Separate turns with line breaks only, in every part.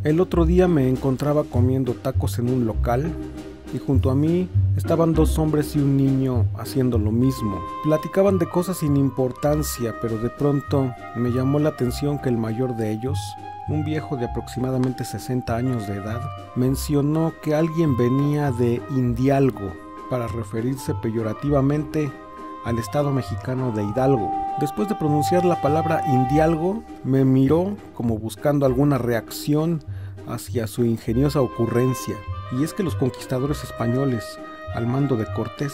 El otro día me encontraba comiendo tacos en un local y junto a mí estaban dos hombres y un niño haciendo lo mismo. Platicaban de cosas sin importancia, pero de pronto me llamó la atención que el mayor de ellos, un viejo de aproximadamente 60 años de edad, mencionó que alguien venía de Indialgo para referirse peyorativamente al estado mexicano de Hidalgo. Después de pronunciar la palabra Indialgo, me miró como buscando alguna reacción hacia su ingeniosa ocurrencia. Y es que los conquistadores españoles, al mando de Cortés,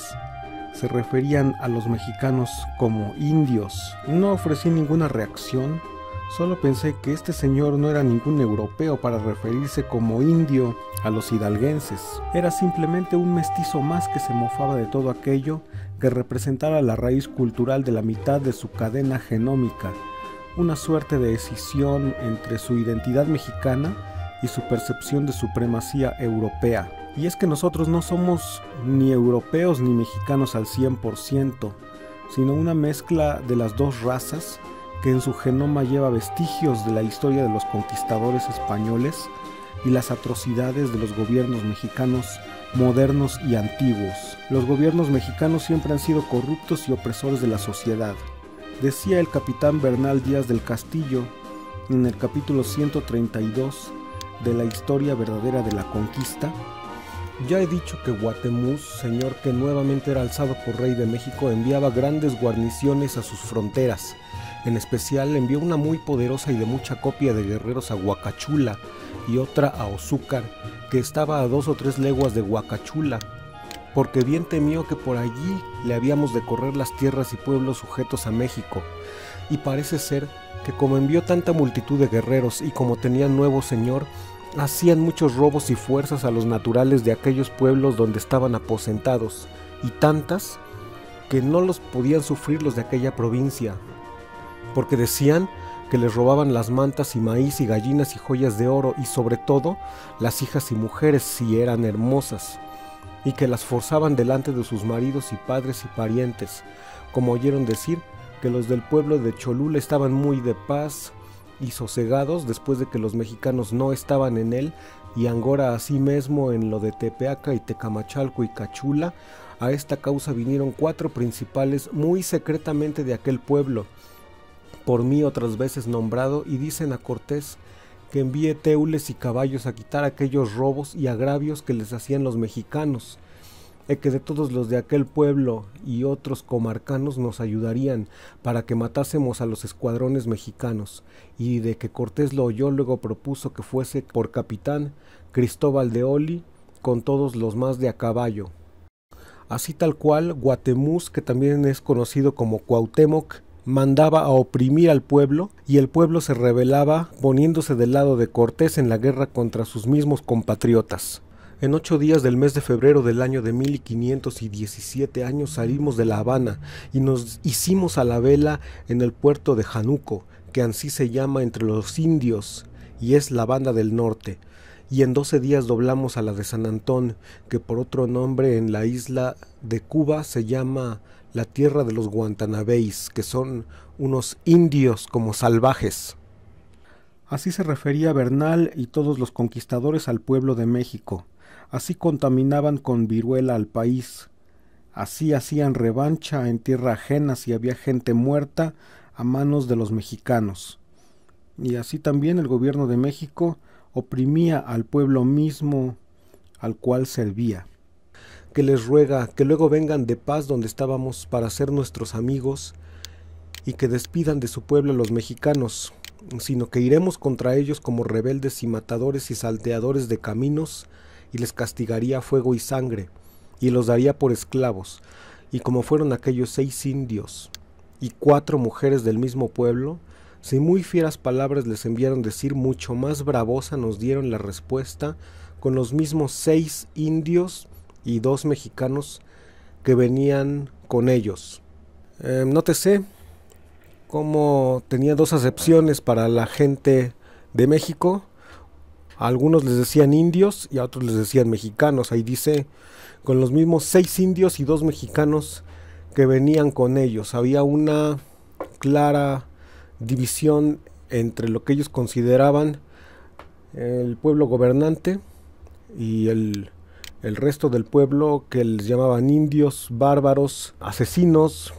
se referían a los mexicanos como indios. No ofrecí ninguna reacción, solo pensé que este señor no era ningún europeo para referirse como indio a los hidalguenses. Era simplemente un mestizo más que se mofaba de todo aquello que representara la raíz cultural de la mitad de su cadena genómica, una suerte de escisión entre su identidad mexicana y su percepción de supremacía europea. Y es que nosotros no somos ni europeos ni mexicanos al 100%, sino una mezcla de las dos razas que en su genoma lleva vestigios de la historia de los conquistadores españoles y las atrocidades de los gobiernos mexicanos modernos y antiguos. Los gobiernos mexicanos siempre han sido corruptos y opresores de la sociedad. Decía el capitán Bernal Díaz del Castillo en el capítulo 132 de la historia verdadera de la conquista: ya he dicho que Guatemuz, señor que nuevamente era alzado por rey de México, enviaba grandes guarniciones a sus fronteras. En especial envió una muy poderosa y de mucha copia de guerreros a Huacachula y otra a Ozúcar, que estaba a 2 o 3 leguas de Huacachula, porque bien temió que por allí le habíamos de correr las tierras y pueblos sujetos a México. Y parece ser que como envió tanta multitud de guerreros y como tenían nuevo señor, hacían muchos robos y fuerzas a los naturales de aquellos pueblos donde estaban aposentados, y tantas que no los podían sufrir los de aquella provincia, porque decían que les robaban las mantas y maíz y gallinas y joyas de oro, y sobre todo las hijas y mujeres si eran hermosas, y que las forzaban delante de sus maridos y padres y parientes, como oyeron decir que los del pueblo de Cholula estaban muy de paz y sosegados después de que los mexicanos no estaban en él, y Angora asimismo en lo de Tepeaca y Tecamachalco y Cachula. A esta causa vinieron 4 principales muy secretamente de aquel pueblo, por mí otras veces nombrado, y dicen a Cortés que envíe teules y caballos a quitar aquellos robos y agravios que les hacían los mexicanos, y que de todos los de aquel pueblo y otros comarcanos nos ayudarían para que matásemos a los escuadrones mexicanos, y de que Cortés lo oyó, luego propuso que fuese por capitán Cristóbal de Oli con todos los más de a caballo. Así tal cual, Guatemuz, que también es conocido como Cuauhtémoc, mandaba a oprimir al pueblo, y el pueblo se rebelaba poniéndose del lado de Cortés en la guerra contra sus mismos compatriotas. En 8 días del mes de febrero del año de 1517 años salimos de La Habana y nos hicimos a la vela en el puerto de Januco, que ansí se llama entre los indios y es la banda del norte, y en 12 días doblamos a la de San Antón, que por otro nombre en la isla de Cuba se llama la tierra de los Guantanabeis, que son unos indios como salvajes. Así se refería Bernal y todos los conquistadores al pueblo de México. Así contaminaban con viruela al país. Así hacían revancha en tierra ajena si había gente muerta a manos de los mexicanos. Y así también el gobierno de México oprimía al pueblo mismo al cual servía. Que les ruega que luego vengan de paz donde estábamos para ser nuestros amigos, y que despidan de su pueblo a los mexicanos, sino que iremos contra ellos como rebeldes y matadores y salteadores de caminos, y les castigaría a fuego y sangre, y los daría por esclavos, y como fueron aquellos 6 indios y 4 mujeres del mismo pueblo, si muy fieras palabras les enviaron decir, mucho más bravosa nos dieron la respuesta con los mismos 6 indios y 2 mexicanos que venían con ellos. Nótese cómo tenía 2 acepciones para la gente de México. A algunos les decían indios y a otros les decían mexicanos. Ahí dice, con los mismos 6 indios y 2 mexicanos que venían con ellos. Había una clara división entre lo que ellos consideraban el pueblo gobernante y el resto del pueblo, que les llamaban indios, bárbaros, asesinos,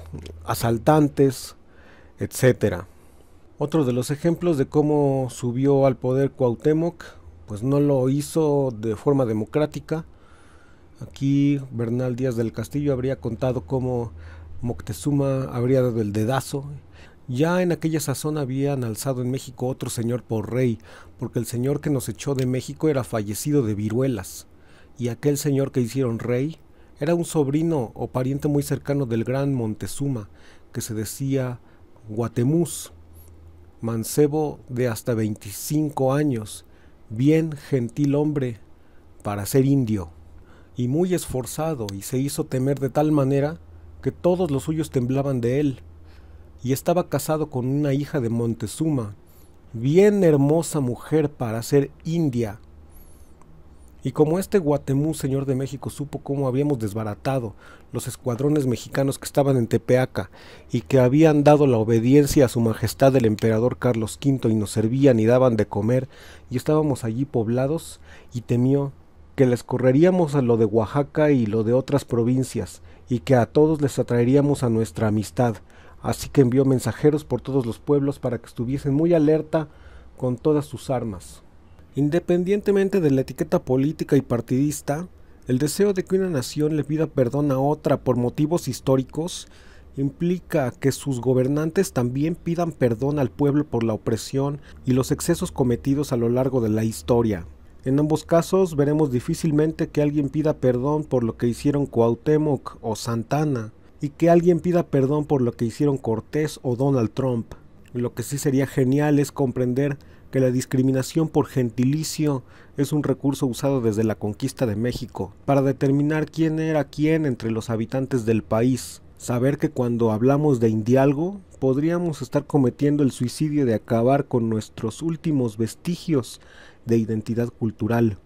asaltantes, etcétera. Otro de los ejemplos de cómo subió al poder Cuauhtémoc, pues no lo hizo de forma democrática. Aquí Bernal Díaz del Castillo habría contado cómo Moctezuma habría dado el dedazo. Ya en aquella sazón habían alzado en México otro señor por rey, porque el señor que nos echó de México era fallecido de viruelas, y aquel señor que hicieron rey era un sobrino o pariente muy cercano del gran Montezuma, que se decía Guatemuz, mancebo de hasta 25 años, bien gentil hombre para ser indio, y muy esforzado, y se hizo temer de tal manera que todos los suyos temblaban de él, y estaba casado con una hija de Montezuma, bien hermosa mujer para ser india. Y como este Guatemuz, señor de México, supo cómo habíamos desbaratado los escuadrones mexicanos que estaban en Tepeaca y que habían dado la obediencia a su majestad el emperador Carlos V y nos servían y daban de comer y estábamos allí poblados, y temió que les correríamos a lo de Oaxaca y lo de otras provincias y que a todos les atraeríamos a nuestra amistad. Así que envió mensajeros por todos los pueblos para que estuviesen muy alerta con todas sus armas. Independientemente de la etiqueta política y partidista, el deseo de que una nación le pida perdón a otra por motivos históricos implica que sus gobernantes también pidan perdón al pueblo por la opresión y los excesos cometidos a lo largo de la historia. En ambos casos veremos difícilmente que alguien pida perdón por lo que hicieron Cuauhtémoc o Santana, y que alguien pida perdón por lo que hicieron Cortés o Donald Trump. Lo que sí sería genial es comprender que la discriminación por gentilicio es un recurso usado desde la conquista de México para determinar quién era quién entre los habitantes del país. Saber que cuando hablamos de indialgo podríamos estar cometiendo el suicidio de acabar con nuestros últimos vestigios de identidad cultural,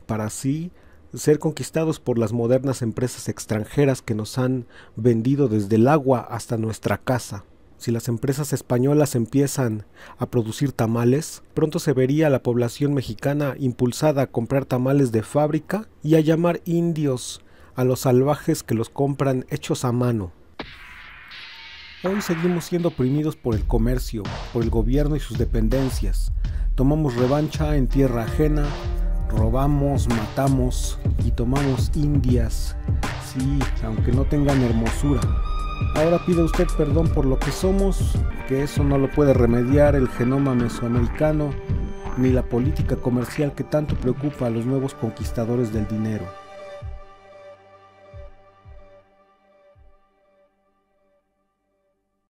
para así ser conquistados por las modernas empresas extranjeras que nos han vendido desde el agua hasta nuestra casa. Si las empresas españolas empiezan a producir tamales, pronto se vería a la población mexicana impulsada a comprar tamales de fábrica y a llamar indios a los salvajes que los compran hechos a mano. Hoy seguimos siendo oprimidos por el comercio, por el gobierno y sus dependencias. Tomamos revancha en tierra ajena, robamos, matamos y tomamos indias, sí, aunque no tengan hermosura. Ahora pide usted perdón por lo que somos, que eso no lo puede remediar el genoma mesoamericano, ni la política comercial que tanto preocupa a los nuevos conquistadores del dinero.